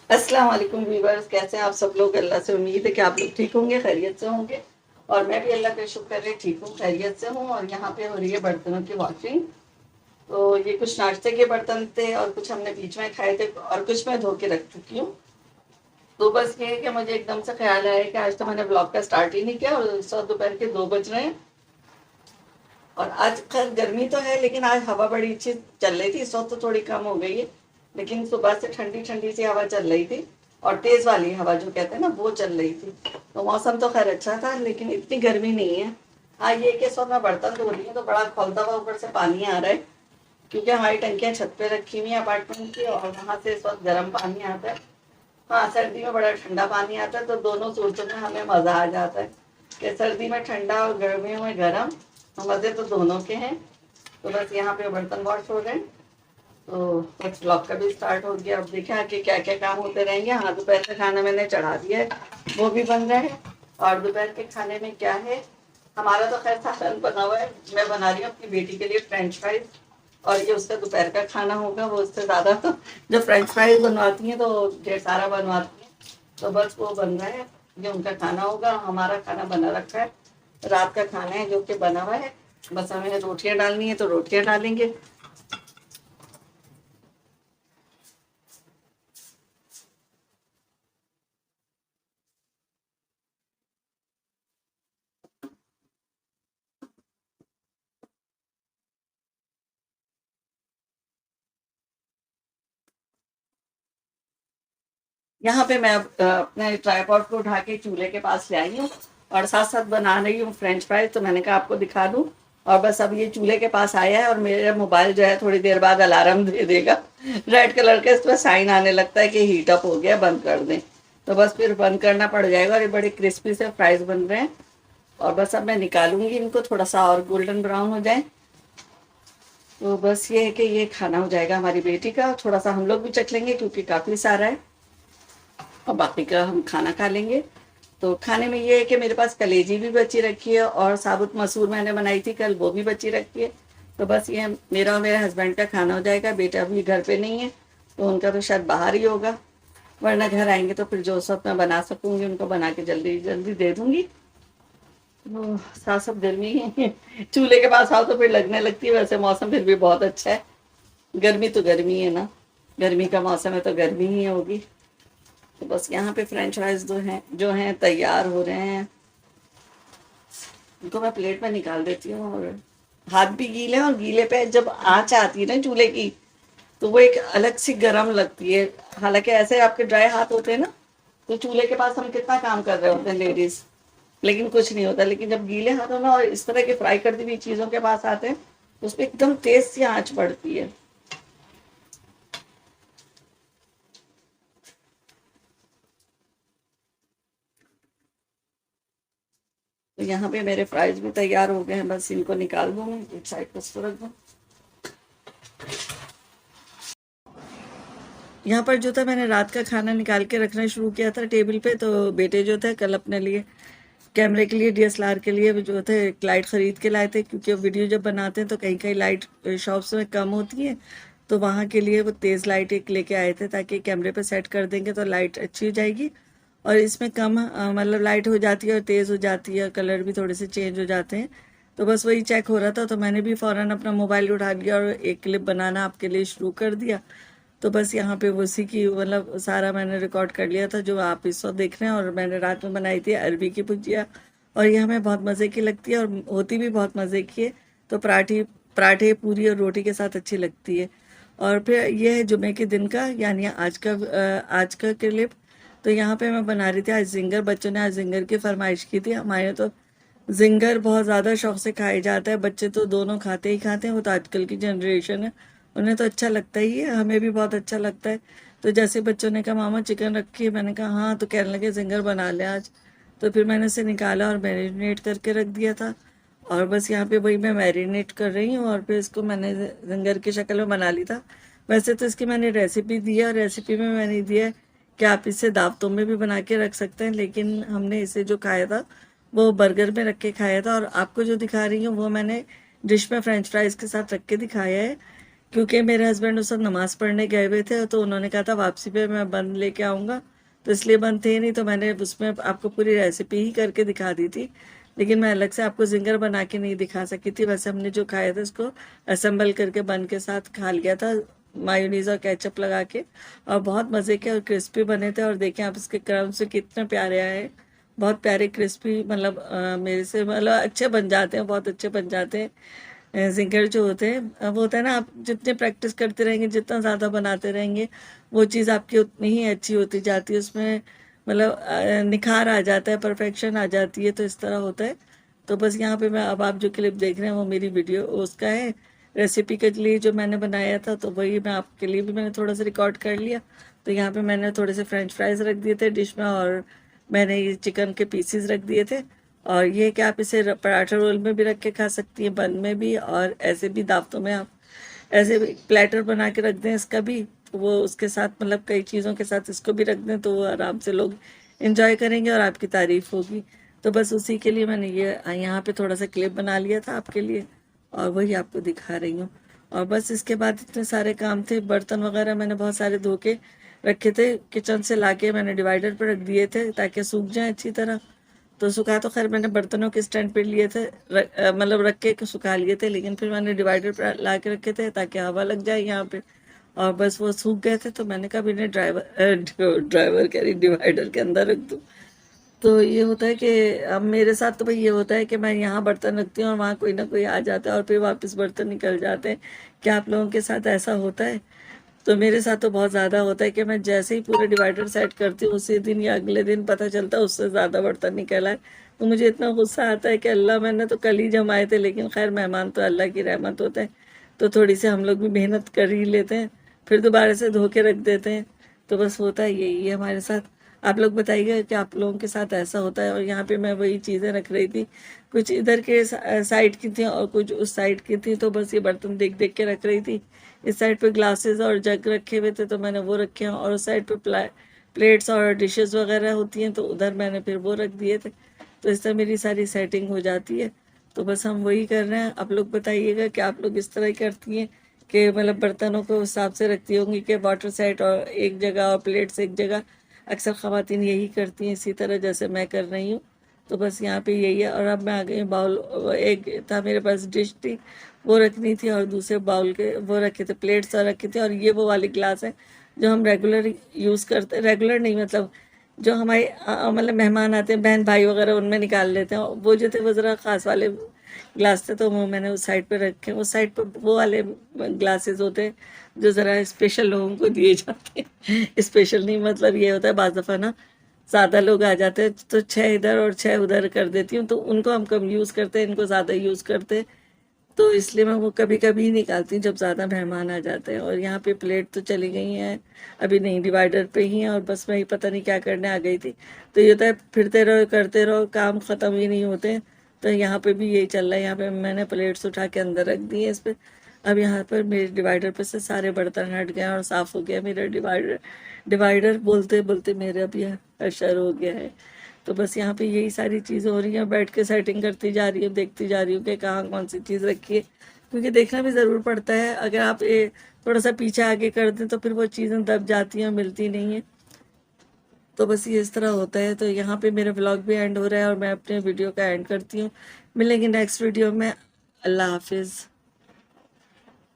अस्सलाम वालेकुम व्यूवर्स, कैसे हैं आप सब लोग। अल्लाह से उम्मीद है कि आप लोग ठीक होंगे, खैरियत से होंगे। और मैं भी अल्लाह का शुक्र है ठीक हूँ, खैरियत से हूँ। और यहाँ पे हो रही है बर्तनों की वॉशिंग। तो ये कुछ नाश्ते के बर्तन थे और कुछ हमने बीच में खाए थे और कुछ मैं धो के रख चुकी हूँ। तो बस ये है कि मुझे एकदम से ख्याल आया कि आज तो मैंने ब्लॉग का स्टार्ट ही नहीं किया और इस वक्त दोपहर के 2 बज रहे हैं। और आज खैर गर्मी तो है, लेकिन आज हवा बड़ी अच्छी चल रही थी। इस वक्त तो थोड़ी कम हो गई है, लेकिन सुबह से ठंडी ठंडी सी हवा चल रही थी। और तेज वाली हवा जो कहते हैं ना, वो चल रही थी। तो मौसम तो खैर अच्छा था, लेकिन इतनी गर्मी नहीं है। हाँ, ये कि इस वक्त मैं बर्तन धो रही हूँ तो बड़ा खौलता हुआ ऊपर से पानी आ रहा है, क्योंकि हमारी टंकियाँ छत पे रखी हुई हैं अपार्टमेंट की, और वहाँ से इस वक्त गर्म पानी आता है। हाँ, सर्दी में बड़ा ठंडा पानी आता है, तो दोनों सूरतों में हमें मज़ा आ जाता है कि सर्दी में ठंडा और गर्मियों में गर्म। तो मज़े तो दोनों के हैं। तो बस यहाँ पे बर्तन वॉश हो रहे हैं, तो बस ब्लॉग का भी स्टार्ट हो गया। अब देखें आगे क्या क्या काम होते रहेंगे। हाँ, दोपहर का खाना मैंने चढ़ा दिया है, वो भी बन रहा है। और दोपहर के खाने में क्या है, हमारा तो खैर सालन बना हुआ है। मैं बना रही हूँ अपनी बेटी के लिए फ्रेंच फ्राइज, और ये उसका दोपहर का खाना होगा। वो उससे ज़्यादा तो जब फ्रेंच फ्राइज बनवाती हैं तो ढेर सारा बनवाती हैं। तो बस वो बन रहा है, ये उनका खाना होगा। हमारा खाना बना रखा है, रात का खाना है जो कि बना हुआ है। बस हमें रोटियां डालनी है तो रोटियां डालेंगे। यहाँ पे मैं अपने ट्राइपॉड को उठा के चूल्हे के पास ले आई हूँ और साथ साथ बना रही हूँ फ्रेंच फ्राइज। तो मैंने कहा आपको दिखा दूँ। और बस अब ये चूल्हे के पास आया है और मेरा मोबाइल जो है थोड़ी देर बाद अलार्म दे देगा। रेड कलर का इस पर साइन आने लगता है कि हीट अप हो गया, बंद कर दें। तो बस फिर बंद करना पड़ जाएगा। और ये बड़े क्रिस्पी से फ्राइज बन रहे हैं। और बस अब मैं निकालूंगी इनको, थोड़ा सा और गोल्डन ब्राउन हो जाए। तो बस ये है कि ये खाना हो जाएगा हमारी बेटी का। थोड़ा सा हम लोग भी चख लेंगे क्योंकि काफ़ी सारा है, और बाकी का हम खाना खा लेंगे। तो खाने में ये है कि मेरे पास कलेजी भी बची रखी है और साबुत मसूर मैंने बनाई थी कल, वो भी बची रखी है। तो बस ये मेरा और मेरे हस्बैंड का खाना हो जाएगा। बेटा भी घर पे नहीं है, तो उनका तो शायद बाहर ही होगा। वरना घर आएंगे तो फिर जो सब मैं बना सकूँगी उनको बना के जल्दी जल्दी दे दूँगी। तो साथ सब गर्मी है। चूल्हे के पास आओ तो फिर लगने लगती है। वैसे मौसम फिर भी बहुत अच्छा है। गर्मी तो गर्मी है ना, गर्मी का मौसम है तो गर्मी ही होगी। तो बस यहाँ पे फ्रेंच फ्राइज जो हैं तैयार हो रहे हैं। इनको मैं प्लेट में निकाल देती हूँ। और हाथ भी गीले हैं, और गीले पे जब आँच आती है ना चूल्हे की, तो वो एक अलग सी गर्म लगती है। हालांकि ऐसे आपके ड्राई हाथ होते हैं ना, तो चूल्हे के पास हम कितना काम कर रहे होते हैं लेडीज, लेकिन कुछ नहीं होता। लेकिन जब गीले हाथ हो ना और इस तरह के फ्राई करती हुई चीज़ों के पास आते हैं, तो उस पर एकदम तेज सी आँच पड़ती है। तो यहाँ पे मेरे फ्राइज भी तैयार हो गए हैं। बस इनको निकाल दूँ, एक साइड पर इसको रख दूँ। यहाँ पर जो था, मैंने रात का खाना निकाल के रखना शुरू किया था टेबल पे। तो बेटे जो थे कल अपने लिए कैमरे के लिए, डीएसएलआर के लिए जो थे एक लाइट ख़रीद के लाए थे, क्योंकि वीडियो जब बनाते हैं तो कहीं कहीं लाइट शॉप्स में कम होती है। तो वहाँ के लिए वो तेज़ लाइट एक लेके आए थे, ताकि कैमरे पे सेट कर देंगे तो लाइट अच्छी हो जाएगी। और इसमें कम मतलब लाइट हो जाती है और तेज़ हो जाती है, कलर भी थोड़े से चेंज हो जाते हैं। तो बस वही चेक हो रहा था, तो मैंने भी फ़ौरन अपना मोबाइल उठा लिया और एक क्लिप बनाना आपके लिए शुरू कर दिया। तो बस यहाँ पे वो उसी की मतलब सारा मैंने रिकॉर्ड कर लिया था जो आप इस वक्त देख रहे हैं। और मैंने रात में बनाई थी अरबी की भुजिया, और ये हमें बहुत मज़े की लगती है और होती भी बहुत मज़े की है। तो पराठी पराठे पूरी और रोटी के साथ अच्छी लगती है। और फिर ये है जुमे के दिन का, यानी आज का क्लिप। तो यहाँ पे मैं बना रही थी आज जिंगर। बच्चों ने आज जिंगर की फरमाइश की थी। हमारे तो जिंगर बहुत ज़्यादा शौक से खाया जाता है। बच्चे तो दोनों खाते ही खाते हैं। वो तो आजकल की जनरेशन है, उन्हें तो अच्छा लगता ही है, हमें भी बहुत अच्छा लगता है। तो जैसे बच्चों ने कहा मामा चिकन रखी है, मैंने कहा हाँ, तो कहने लगे जिंगर बना लें आज। तो फिर मैंने इसे निकाला और मैरिनेट करके रख दिया था। और बस यहाँ पे वही मैं मैरिनेट कर रही हूँ, और फिर इसको मैंने जिंगर की शक्ल में बना ली था। वैसे तो इसकी मैंने रेसिपी दी है, और रेसिपी में मैंने दिया है कि आप इसे दावतों में भी बना के रख सकते हैं। लेकिन हमने इसे जो खाया था वो बर्गर में रख के खाया था। और आपको जो दिखा रही हूँ वो मैंने डिश में फ्रेंच फ्राइज के साथ रख के दिखाया है। क्योंकि मेरे हस्बैंड उस वक्त नमाज़ पढ़ने गए हुए थे, तो उन्होंने कहा था वापसी पे मैं बंद लेके आऊँगा, तो इसलिए बंद थे नहीं, तो मैंने उसमें आपको पूरी रेसिपी ही करके दिखा दी थी। लेकिन मैं अलग से आपको ज़िंगर बना के नहीं दिखा सकी थी। वैसे हमने जो खाया था उसको असेंबल करके बन के साथ खा लिया था, मायोनीज़ और केचप लगा के, और बहुत मज़े के और क्रिस्पी बने थे। और देखें आप इसके क्रम्स कितने प्यारे आए, बहुत प्यारे क्रिस्पी, मतलब मेरे से मतलब अच्छे बन जाते हैं, बहुत अच्छे बन जाते हैं। जिंगर जो होते हैं, वो होता है ना, आप जितने प्रैक्टिस करते रहेंगे, जितना ज़्यादा बनाते रहेंगे, वो चीज़ आपकी उतनी ही अच्छी होती जाती है, उसमें मतलब निखार आ जाता है, परफेक्शन आ जाती है। तो इस तरह होता है। तो बस यहाँ पे मैं, अब आप जो क्लिप देख रहे हैं वो मेरी वीडियो उसका है, रेसिपी के लिए जो मैंने बनाया था, तो वही मैं आपके लिए भी मैंने थोड़ा सा रिकॉर्ड कर लिया। तो यहाँ पे मैंने थोड़े से फ्रेंच फ्राइज रख दिए थे डिश में, और मैंने ये चिकन के पीसीज रख दिए थे। और ये कि आप इसे पराठा रोल में भी रख के खा सकती हैं, बन में भी, और ऐसे भी दावतों में आप ऐसे भी प्लेटर बना के रख दें इसका भी, तो वो उसके साथ मतलब कई चीज़ों के साथ इसको भी रख दें, तो वो आराम से लोग इन्जॉय करेंगे और आपकी तारीफ़ होगी। तो बस उसी के लिए मैंने ये यहाँ पे थोड़ा सा क्लिप बना लिया था आपके लिए, और वही आपको दिखा रही हूँ। और बस इसके बाद इतने सारे काम थे, बर्तन वगैरह मैंने बहुत सारे धो के रखे थे, किचन से लाके मैंने डिवाइडर पर रख दिए थे ताकि सूख जाए अच्छी तरह। तो सुखा तो खैर मैंने बर्तनों के स्टैंड पे लिए थे, मतलब रख के सुखा लिए थे, लेकिन फिर मैंने डिवाइडर पर ला के रखे थे ताकि हवा लग जाए यहाँ पे। और बस वो सूख गए थे, तो मैंने कहा इन्हें ड्राइवर कह रही, डिवाइडर के अंदर रख दूँ। तो ये होता है कि अब मेरे साथ तो भाई ये होता है कि मैं यहाँ बर्तन रखती हूँ और वहाँ कोई ना कोई आ जाता है और फिर वापस बर्तन निकल जाते हैं। क्या आप लोगों के साथ ऐसा होता है? तो मेरे साथ तो बहुत ज़्यादा होता है कि मैं जैसे ही पूरा डिवाइडर सेट करती हूँ, उसी दिन या अगले दिन पता चलता है उससे ज़्यादा बर्तन निकल आए। तो मुझे इतना गुस्सा आता है कि अल्लाह, मैंने तो कल ही जमाए थे, लेकिन खैर मेहमान तो अल्लाह की रहमत होते हैं, तो थोड़ी सी हम लोग भी मेहनत कर ही लेते हैं, फिर दोबारा से धो के रख देते हैं। तो बस होता है यही है हमारे साथ। आप लोग बताइएगा कि आप लोगों के साथ ऐसा होता है? और यहाँ पे मैं वही चीज़ें रख रही थी, कुछ इधर के साइड की थी और कुछ उस साइड की थी, तो बस ये बर्तन देख देख के रख रही थी। इस साइड पे ग्लासेस और जग रखे हुए थे, तो मैंने वो रखे हैं, और उस साइड पे प्लेट्स और डिशेस वगैरह होती हैं, तो उधर मैंने फिर वो रख दिए थे। तो इस तरह मेरी सारी सेटिंग हो जाती है। तो बस हम वही कर रहे हैं। आप लोग बताइएगा कि आप लोग इस तरह ही करती हैं कि मतलब बर्तनों को उस हिसाब से रखती होंगी कि वाटर सेट और एक जगह और प्लेट्स एक जगह। अक्सर ख़वातीन यही करती हैं इसी तरह जैसे मैं कर रही हूँ। तो बस यहाँ पे यही है। और अब मैं आ गई बाउल, एक था मेरे पास डिश थी, वो रखनी थी, और दूसरे बाउल के वो रखे थे, प्लेट्स और रखे थे। और ये वो वाले गिलास है जो हम रेगुलर यूज़ करते, रेगुलर नहीं मतलब जो हमारे मतलब मेहमान आते हैं, बहन भाई वगैरह, उनमें निकाल लेते हैं। वो जो थे वो ज़रा ख़ास वाले ग्लास थे, तो वो मैंने उस साइड पे रखे। उस साइड पे वो वाले ग्लासेस होते हैं जो ज़रा स्पेशल लोगों को दिए जाते हैं। स्पेशल नहीं मतलब ये होता है, बाज़ दफ़ा ना ज़्यादा लोग आ जाते हैं, तो 6 इधर और 6 उधर कर देती हूँ, तो उनको हम कम यूज़ करते हैं, इनको ज़्यादा यूज़ करते हैं। तो इसलिए मैं वो कभी कभी ही निकालती हूँ जब ज़्यादा मेहमान आ जाते हैं। और यहाँ पे प्लेट तो चली गई हैं, अभी नहीं, डिवाइडर पे ही हैं, और बस मैं ही पता नहीं क्या करने आ गई थी। तो ये होता है फिरते रहो करते रहो, काम ख़त्म ही नहीं होते हैं। तो यहाँ पे भी यही चल रहा है। यहाँ पे मैंने प्लेट्स उठा के अंदर रख दी है इस पर। अब यहाँ पर मेरे डिवाइडर पे से सारे बर्तन हट गए और साफ़ हो गया मेरा डिवाइडर। डिवाइडर बोलते बोलते मेरे अब यह अशर हो गया है। तो बस यहाँ पे यही सारी चीज़ें हो रही हैं, बैठ के सेटिंग करती जा रही हूँ, देखती जा रही हूँ कि कहाँ कौन सी चीज़ रखी है, क्योंकि देखना भी ज़रूर पड़ता है। अगर आप ये थोड़ा सा पीछे आगे कर दें तो फिर वो चीज़ें दब जाती हैं, मिलती नहीं है। तो बस ये इस तरह होता है। तो यहाँ पे मेरा व्लॉग भी एंड हो रहा है और मैं अपने वीडियो का एंड करती हूँ। मिलेंगे नेक्स्ट वीडियो में। अल्लाह हाफिज़।